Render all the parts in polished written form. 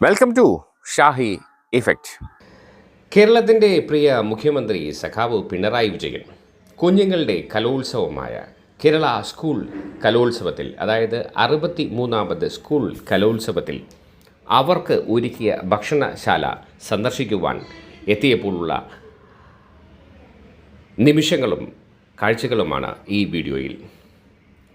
Welcome to Shahi effect. കേരളത്തിൻ്റെ പ്രിയ മുഖ്യമന്ത്രി സഖാവ് പിണറായി വിജയൻ കുഞ്ഞുങ്ങളുടെ കലോത്സവമായ കേരള സ്കൂൾ കലോത്സവത്തിൽ, അതായത് 63ാമത് സ്കൂൾ കലോത്സവത്തിൽ അവർക്ക് ഒരുക്കിയ ഭക്ഷണശാല സന്ദർശിക്കുവാൻ എത്തിയപ്പോഴുള്ള നിമിഷങ്ങളും കാഴ്ചകളുമാണ് ഈ വീഡിയോയിൽ.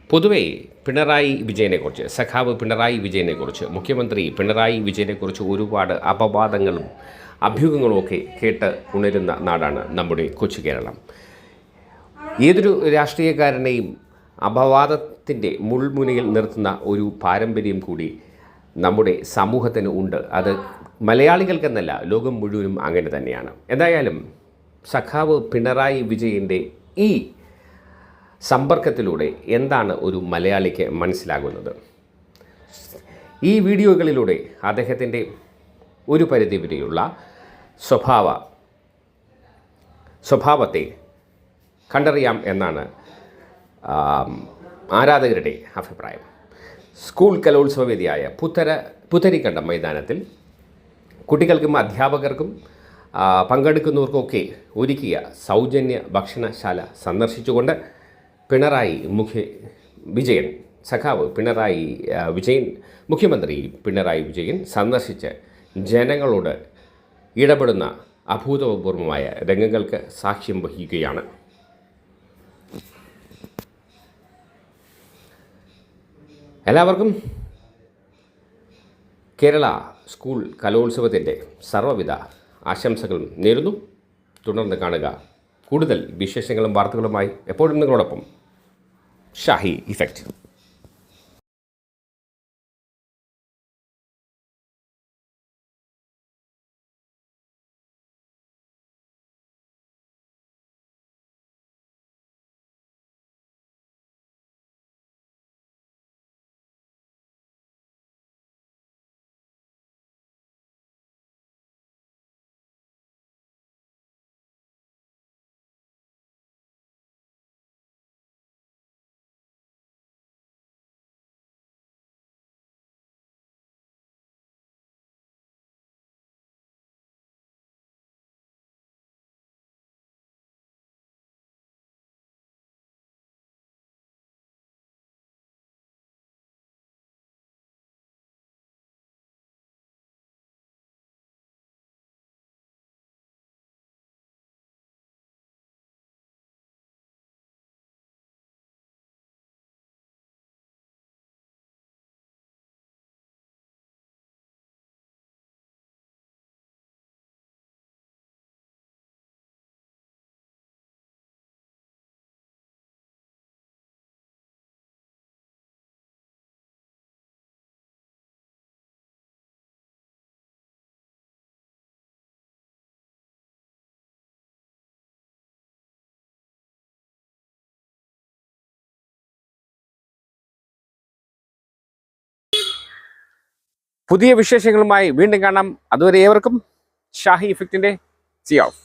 പൊതുവെ പിണറായി വിജയനെക്കുറിച്ച്, സഖാവ് പിണറായി വിജയനെക്കുറിച്ച്, മുഖ്യമന്ത്രി പിണറായി വിജയനെക്കുറിച്ച് ഒരുപാട് അപവാദങ്ങളും അഭ്യൂഹങ്ങളുമൊക്കെ കേട്ട് ഉണരുന്ന നാടാണ് നമ്മുടെ കൊച്ചു കേരളം. ഏതൊരു രാഷ്ട്രീയക്കാരനെയും അപവാദത്തിൻ്റെ മുൾമുനയിൽ നിർത്തുന്ന ഒരു പാരമ്പര്യം കൂടി നമ്മുടെ സമൂഹത്തിന് ഉണ്ട്. അത് മലയാളികൾക്കെന്നല്ല, ലോകം മുഴുവനും അങ്ങനെ തന്നെയാണ്. എന്തായാലും സഖാവ് പിണറായി വിജയൻ്റെ ഈ സമ്പർക്കത്തിലൂടെ എന്താണ് ഒരു മലയാളിക്ക് മനസ്സിലാകുന്നത്? ഈ വീഡിയോകളിലൂടെ അദ്ദേഹത്തിൻ്റെ ഒരു പരിധിവരെയുള്ള സ്വഭാവത്തെ കണ്ടറിയാം എന്നാണ് ആരാധകരുടെ അഭിപ്രായം. സ്കൂൾ കലോത്സവവേദിയായ പുത്തരിക്കണ്ടം മൈതാനത്തിൽ കുട്ടികൾക്കും അധ്യാപകർക്കും പങ്കെടുക്കുന്നവർക്കൊക്കെ ഒരുക്കിയ സൗജന്യ ഭക്ഷണശാല സന്ദർശിച്ചുകൊണ്ട് സഖാവ് പിണറായി വിജയൻ, മുഖ്യമന്ത്രി പിണറായി വിജയൻ സന്ദർശിച്ച് ജനങ്ങളോട് ഇടപെടുന്ന അഭൂതപൂർവമായ രംഗങ്ങൾക്ക് സാക്ഷ്യം വഹിക്കുകയാണ്. എല്ലാവർക്കും കേരള സ്കൂൾ കലോത്സവത്തിൻ്റെ സർവ്വവിധ ആശംസകളും നേരുന്നു. തുടർന്ന് കാണുക കൂടുതൽ വിശേഷങ്ങളും വാർത്തകളുമായി എപ്പോഴും നിങ്ങളോടൊപ്പം ഷാഹി ഇഫക്റ്റ്. പുതിയ വിശേഷങ്ങളുമായി വീണ്ടും കാണാം. അതുവരെ ഏവർക്കും ഷാഹി ഇഫക്റ്റിൻ്റെ സി ഓഫ്.